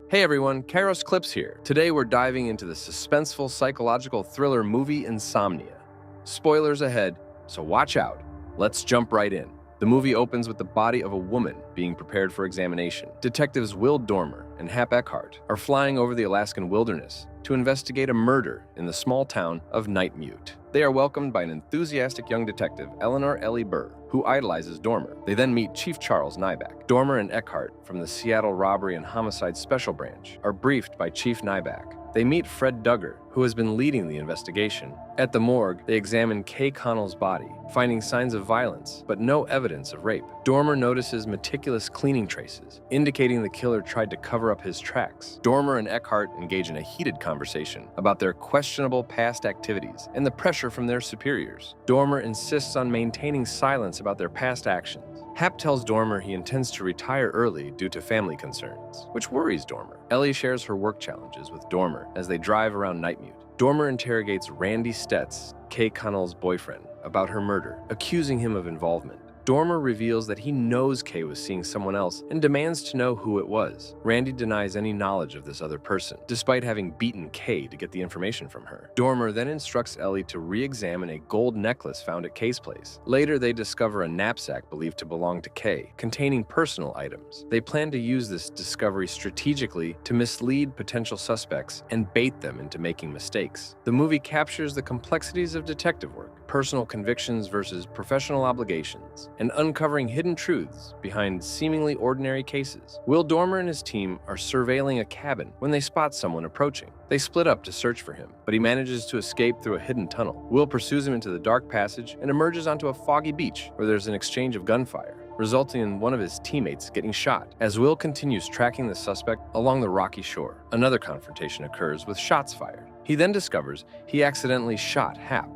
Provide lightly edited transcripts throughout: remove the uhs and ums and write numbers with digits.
Hey everyone, Kairos Clips here. Today we're diving into the suspenseful psychological thriller movie Insomnia. Spoilers ahead, so watch out. Let's jump right in. The movie opens with the body of a woman being prepared for examination. Detectives Will Dormer and Hap Eckhart are flying over the Alaskan wilderness to investigate a murder in the small town of Nightmute. They are welcomed by an enthusiastic young detective, Eleanor Ellie Burr, who idolizes Dormer. They then meet Chief Charles Nyback. Dormer and Eckhart from the Seattle Robbery and Homicide Special Branch are briefed by Chief Nyback. They meet Fred Duggar, who has been leading the investigation. At the morgue, they examine Kay Connell's body, finding signs of violence, but no evidence of rape. Dormer notices meticulous cleaning traces, indicating the killer tried to cover up his tracks. Dormer and Eckhart engage in a heated conversation about their questionable past activities and the pressure from their superiors. Dormer insists on maintaining silence about their past actions. Hap tells Dormer he intends to retire early due to family concerns, which worries Dormer. Ellie shares her work challenges with Dormer as they drive around Nightmute. Dormer interrogates Randy Stetz, Kay Connell's boyfriend, about her murder, accusing him of involvement. Dormer reveals that he knows Kay was seeing someone else and demands to know who it was. Randy denies any knowledge of this other person, despite having beaten Kay to get the information from her. Dormer then instructs Ellie to re-examine a gold necklace found at Kay's place. Later, they discover a knapsack believed to belong to Kay, containing personal items. They plan to use this discovery strategically to mislead potential suspects and bait them into making mistakes. The movie captures the complexities of detective work, personal convictions versus professional obligations, and uncovering hidden truths behind seemingly ordinary cases. Will Dormer and his team are surveilling a cabin when they spot someone approaching. They split up to search for him, but he manages to escape through a hidden tunnel. Will pursues him into the dark passage and emerges onto a foggy beach where there's an exchange of gunfire, resulting in one of his teammates getting shot. As Will continues tracking the suspect along the rocky shore, another confrontation occurs with shots fired. He then discovers he accidentally shot Hap.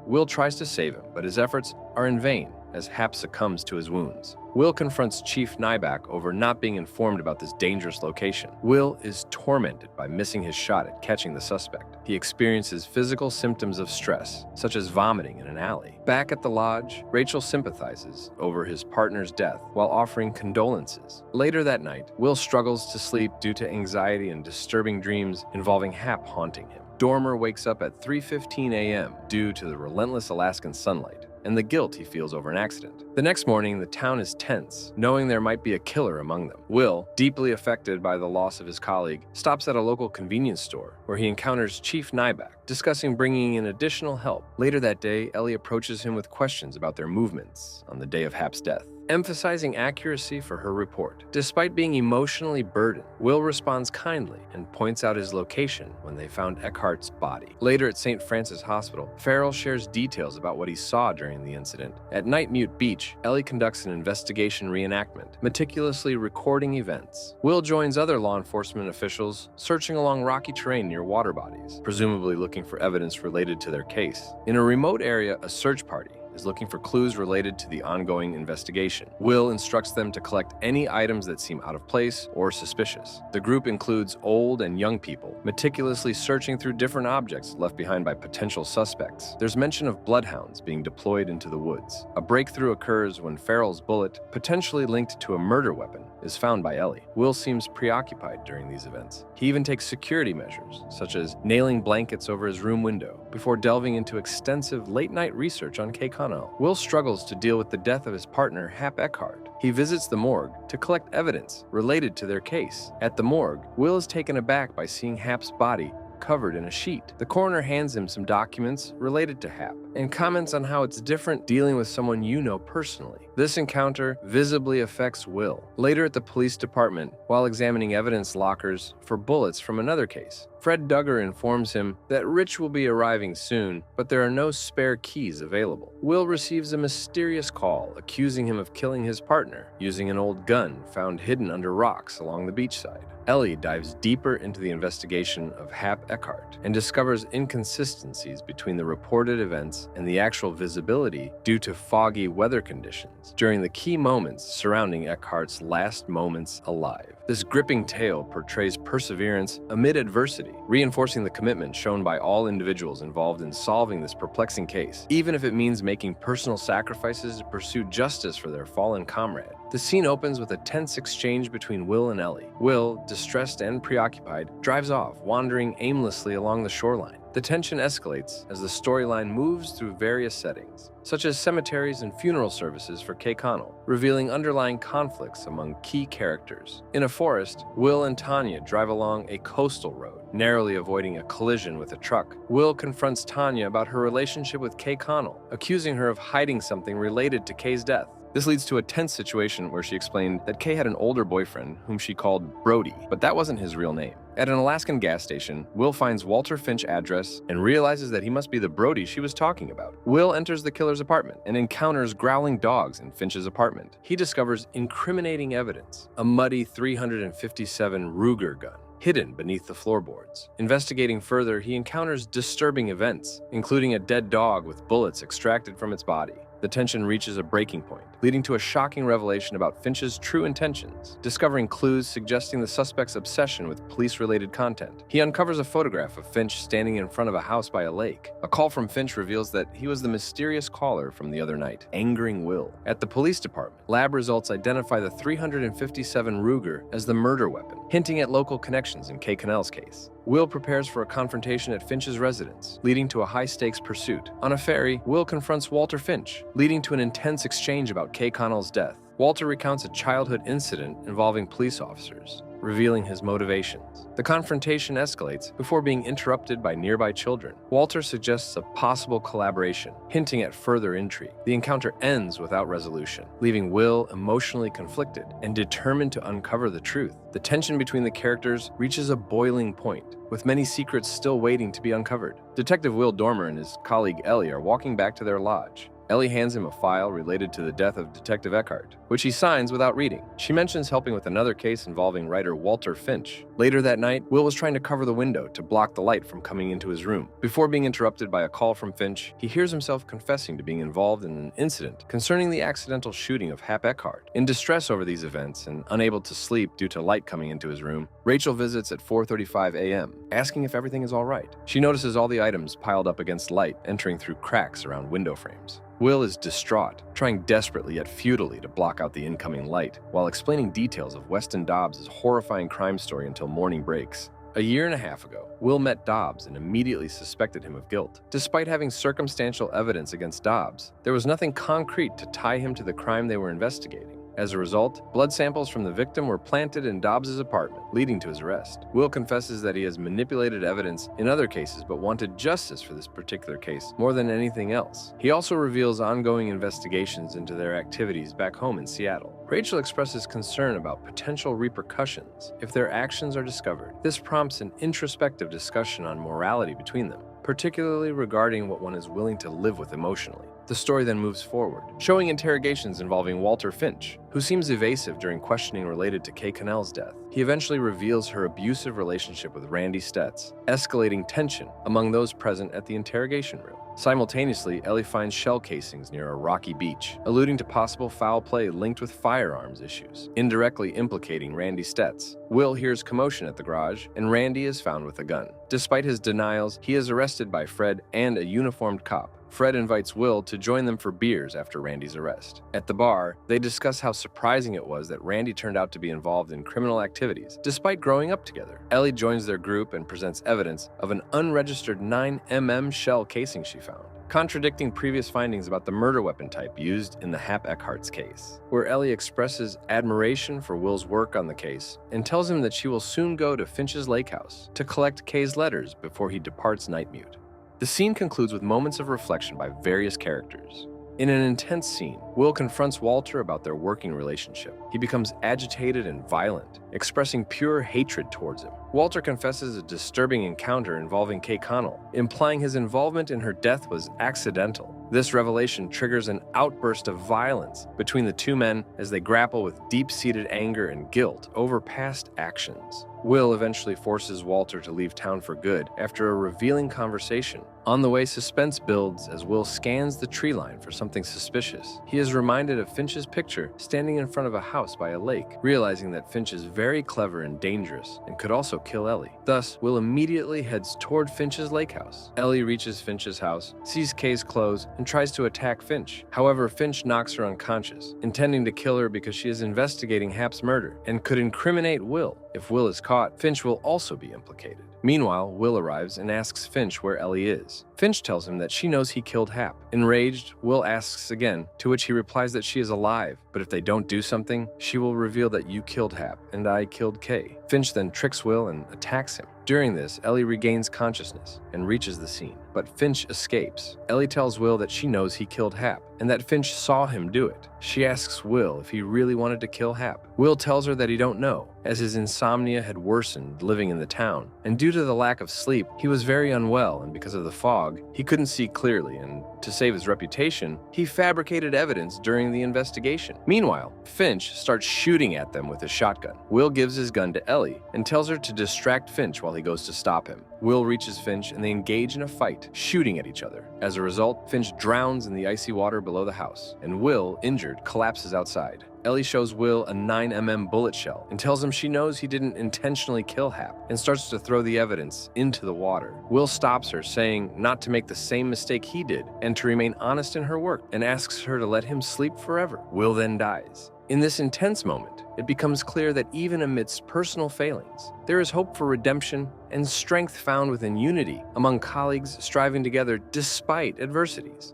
Will tries to save him, but his efforts are in vain as Hap succumbs to his wounds. Will confronts Chief Nyback over not being informed about this dangerous location. Will is tormented by missing his shot at catching the suspect. He experiences physical symptoms of stress, such as vomiting in an alley. Back at the lodge, Rachel sympathizes over his partner's death while offering condolences. Later that night, Will struggles to sleep due to anxiety and disturbing dreams involving Hap haunting him. Dormer wakes up at 3:15 a.m. due to the relentless Alaskan sunlight and the guilt he feels over an accident. The next morning, the town is tense, knowing there might be a killer among them. Will, deeply affected by the loss of his colleague, stops at a local convenience store where he encounters Chief Nyback, discussing bringing in additional help. Later that day, Ellie approaches him with questions about their movements on the day of Hap's death, emphasizing accuracy for her report. Despite being emotionally burdened, Will responds kindly and points out his location when they found Eckhart's body. Later at St. Francis Hospital, Farrell shares details about what he saw during the incident. At Nightmute Beach, Ellie conducts an investigation reenactment, meticulously recording events. Will joins other law enforcement officials searching along rocky terrain near water bodies, presumably looking for evidence related to their case. In a remote area, a search party is looking for clues related to the ongoing investigation. Will instructs them to collect any items that seem out of place or suspicious. The group includes old and young people, meticulously searching through different objects left behind by potential suspects. There's mention of bloodhounds being deployed into the woods. A breakthrough occurs when Farrell's bullet, potentially linked to a murder weapon, is found by Ellie. Will seems preoccupied during these events. He even takes security measures, such as nailing blankets over his room window, before delving into extensive late-night research on Kay Connell. Will struggles to deal with the death of his partner, Hap Eckhart. He visits the morgue to collect evidence related to their case. At the morgue, Will is taken aback by seeing Hap's body covered in a sheet. The coroner hands him some documents related to Hap and comments on how it's different dealing with someone you know personally. This encounter visibly affects Will. Later at the police department, while examining evidence lockers for bullets from another case, Fred Duggar informs him that Rich will be arriving soon, but there are no spare keys available. Will receives a mysterious call accusing him of killing his partner using an old gun found hidden under rocks along the beachside. Ellie dives deeper into the investigation of Hap Eckhart and discovers inconsistencies between the reported events and the actual visibility due to foggy weather conditions during the key moments surrounding Eckhart's last moments alive. This gripping tale portrays perseverance amid adversity, reinforcing the commitment shown by all individuals involved in solving this perplexing case, even if it means making personal sacrifices to pursue justice for their fallen comrade. The scene opens with a tense exchange between Will and Ellie. Will, distressed and preoccupied, drives off, wandering aimlessly along the shoreline. The tension escalates as the storyline moves through various settings, such as cemeteries and funeral services for Kay Connell, revealing underlying conflicts among key characters. In a forest, Will and Tanya drive along a coastal road, narrowly avoiding a collision with a truck. Will confronts Tanya about her relationship with Kay Connell, accusing her of hiding something related to Kay's death. This leads to a tense situation where she explained that Kay had an older boyfriend whom she called Brody, but that wasn't his real name. At an Alaskan gas station, Will finds Walter Finch's address and realizes that he must be the Brody she was talking about. Will enters the killer's apartment and encounters growling dogs in Finch's apartment. He discovers incriminating evidence, a muddy .357 Ruger gun, hidden beneath the floorboards. Investigating further, he encounters disturbing events, including a dead dog with bullets extracted from its body. The tension reaches a breaking point, leading to a shocking revelation about Finch's true intentions, discovering clues suggesting the suspect's obsession with police-related content. He uncovers a photograph of Finch standing in front of a house by a lake. A call from Finch reveals that he was the mysterious caller from the other night, angering Will. At the police department, lab results identify the .357 Ruger as the murder weapon, hinting at local connections in Kay Connell's case. Will prepares for a confrontation at Finch's residence, leading to a high-stakes pursuit. On a ferry, Will confronts Walter Finch, leading to an intense exchange about Kay Connell's death. Walter recounts a childhood incident involving police officers, revealing his motivations. The confrontation escalates before being interrupted by nearby children. Walter suggests a possible collaboration, hinting at further intrigue. The encounter ends without resolution, leaving Will emotionally conflicted and determined to uncover the truth. The tension between the characters reaches a boiling point, with many secrets still waiting to be uncovered. Detective Will Dormer and his colleague Ellie are walking back to their lodge. Ellie hands him a file related to the death of Detective Eckhart, which he signs without reading. She mentions helping with another case involving writer Walter Finch. Later that night, Will was trying to cover the window to block the light from coming into his room. Before being interrupted by a call from Finch, he hears himself confessing to being involved in an incident concerning the accidental shooting of Hap Eckhart. In distress over these events and unable to sleep due to light coming into his room, Rachel visits at 4:35 a.m., asking if everything is all right. She notices all the items piled up against light, entering through cracks around window frames. Will is distraught, trying desperately yet futilely to block out the incoming light, while explaining details of Weston Dobbs' horrifying crime story until morning breaks. A year and a half ago, Will met Dobbs and immediately suspected him of guilt. Despite having circumstantial evidence against Dobbs, there was nothing concrete to tie him to the crime they were investigating. As a result, blood samples from the victim were planted in Dobbs' apartment, leading to his arrest. Will confesses that he has manipulated evidence in other cases but wanted justice for this particular case more than anything else. He also reveals ongoing investigations into their activities back home in Seattle. Rachel expresses concern about potential repercussions if their actions are discovered. This prompts an introspective discussion on morality between them, particularly regarding what one is willing to live with emotionally. The story then moves forward, showing interrogations involving Walter Finch, who seems evasive during questioning related to Kay Connell's death. He eventually reveals her abusive relationship with Randy Stetz, escalating tension among those present at the interrogation room. Simultaneously, Ellie finds shell casings near a rocky beach, alluding to possible foul play linked with firearms issues, indirectly implicating Randy Stetz. Will hears commotion at the garage, and Randy is found with a gun. Despite his denials, he is arrested by Fred and a uniformed cop. Fred invites Will to join them for beers after Randy's arrest. At the bar, they discuss how surprising it was that Randy turned out to be involved in criminal activities, despite growing up together. Ellie joins their group and presents evidence of an unregistered 9mm shell casing she found, contradicting previous findings about the murder weapon type used in the Hap Eckhart's case, where Ellie expresses admiration for Will's work on the case and tells him that she will soon go to Finch's lake house to collect Kay's letters before he departs Nightmute. The scene concludes with moments of reflection by various characters. In an intense scene, Will confronts Walter about their working relationship. He becomes agitated and violent, expressing pure hatred towards him. Walter confesses a disturbing encounter involving Kay Connell, implying his involvement in her death was accidental. This revelation triggers an outburst of violence between the two men as they grapple with deep-seated anger and guilt over past actions. Will eventually forces Walter to leave town for good after a revealing conversation. On the way, suspense builds as Will scans the tree line for something suspicious. He is reminded of Finch's picture standing in front of a house house by a lake, realizing that Finch is very clever and dangerous and could also kill Ellie. Thus, Will immediately heads toward Finch's lake house. Ellie reaches Finch's house, sees Kay's clothes, and tries to attack Finch. However, Finch knocks her unconscious, intending to kill her because she is investigating Hap's murder and could incriminate Will. If Will is caught, Finch will also be implicated. Meanwhile, Will arrives and asks Finch where Ellie is. Finch tells him that she knows he killed Hap. Enraged, Will asks again, to which he replies that she is alive, but if they don't do something, she will reveal that you killed Hap and I killed Kay. Finch then tricks Will and attacks him. During this, Ellie regains consciousness and reaches the scene, but Finch escapes. Ellie tells Will that she knows he killed Hap and that Finch saw him do it. She asks Will if he really wanted to kill Hap. Will tells her that he don't know, as his insomnia had worsened living in the town, and due to the lack of sleep, he was very unwell, and because of the fog, he couldn't see clearly, and to save his reputation, he fabricated evidence during the investigation. Meanwhile, Finch starts shooting at them with his shotgun. Will gives his gun to Ellie and tells her to distract Finch while he goes to stop him. Will reaches Finch and they engage in a fight, shooting at each other. As a result, Finch drowns in the icy water below the house, and Will, injured, collapses outside. Ellie shows Will a 9mm bullet shell and tells him she knows he didn't intentionally kill Hap and starts to throw the evidence into the water. Will stops her, saying not to make the same mistake he did and to remain honest in her work, and asks her to let him sleep forever. Will then dies. In this intense moment, it becomes clear that even amidst personal failings, there is hope for redemption and strength found within unity among colleagues striving together despite adversities.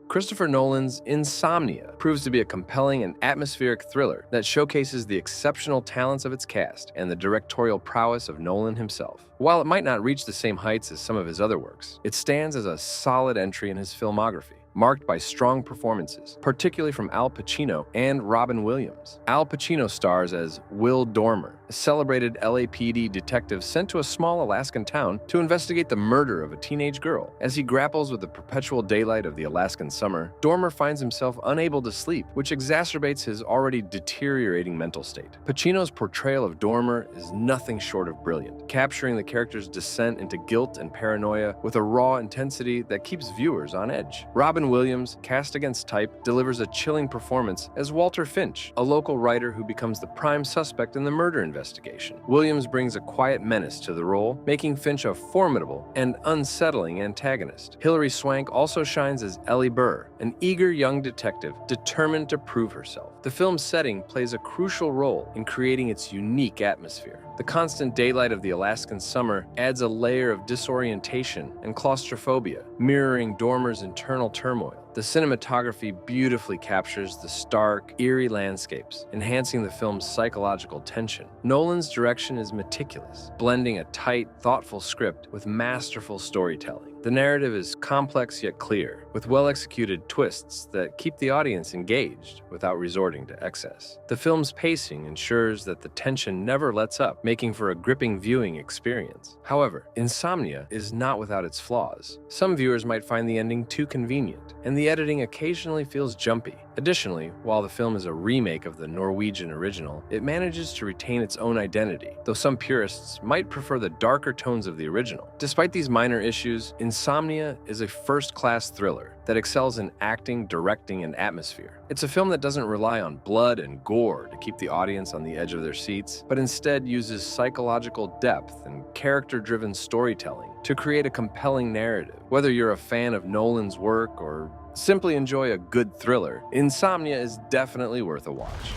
Christopher Nolan's Insomnia proves to be a compelling and atmospheric thriller that showcases the exceptional talents of its cast and the directorial prowess of Nolan himself. While it might not reach the same heights as some of his other works, it stands as a solid entry in his filmography, marked by strong performances, particularly from Al Pacino and Robin Williams. Al Pacino stars as Will Dormer, a celebrated LAPD detective sent to a small Alaskan town to investigate the murder of a teenage girl. As he grapples with the perpetual daylight of the Alaskan summer, Dormer finds himself unable to sleep, which exacerbates his already deteriorating mental state. Pacino's portrayal of Dormer is nothing short of brilliant, capturing the character's descent into guilt and paranoia with a raw intensity that keeps viewers on edge. Robin Williams, cast against type, delivers a chilling performance as Walter Finch, a local writer who becomes the prime suspect in the murder investigation. Williams brings a quiet menace to the role, making Finch a formidable and unsettling antagonist. Hilary Swank also shines as Ellie Burr, an eager young detective determined to prove herself. The film's setting plays a crucial role in creating its unique atmosphere. The constant daylight of the Alaskan summer adds a layer of disorientation and claustrophobia, mirroring Dormer's internal turmoil. The cinematography beautifully captures the stark, eerie landscapes, enhancing the film's psychological tension. Nolan's direction is meticulous, blending a tight, thoughtful script with masterful storytelling. The narrative is complex yet clear, with well-executed twists that keep the audience engaged without resorting to excess. The film's pacing ensures that the tension never lets up, making for a gripping viewing experience. However, Insomnia is not without its flaws. Some viewers might find the ending too convenient, and the editing occasionally feels jumpy. Additionally, while the film is a remake of the Norwegian original, it manages to retain its own identity, though some purists might prefer the darker tones of the original. Despite these minor issues, Insomnia is a first-class thriller that excels in acting, directing, and atmosphere. It's a film that doesn't rely on blood and gore to keep the audience on the edge of their seats, but instead uses psychological depth and character-driven storytelling to create a compelling narrative. Whether you're a fan of Nolan's work or simply enjoy a good thriller, Insomnia is definitely worth a watch.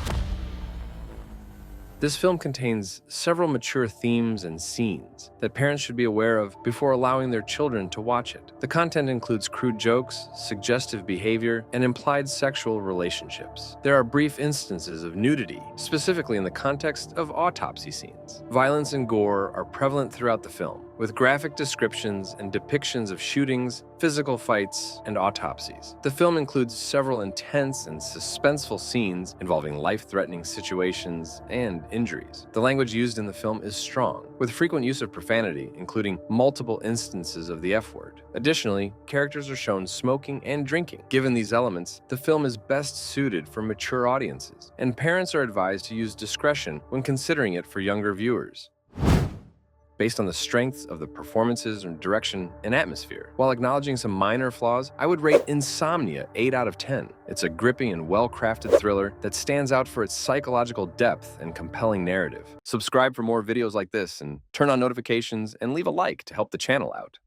This film contains several mature themes and scenes that parents should be aware of before allowing their children to watch it. The content includes crude jokes, suggestive behavior, and implied sexual relationships. There are brief instances of nudity, specifically in the context of autopsy scenes. Violence and gore are prevalent throughout the film, with graphic descriptions and depictions of shootings, physical fights, and autopsies. The film includes several intense and suspenseful scenes involving life-threatening situations and injuries. The language used in the film is strong, with frequent use of profanity, including multiple instances of the F-word. Additionally, characters are shown smoking and drinking. Given these elements, the film is best suited for mature audiences, and parents are advised to use discretion when considering it for younger viewers. based on the strengths of the performances and direction and atmosphere. While acknowledging some minor flaws, I would rate Insomnia 8 out of 10. It's a gripping and well-crafted thriller that stands out for its psychological depth and compelling narrative. Subscribe for more videos like this and turn on notifications and leave a like to help the channel out.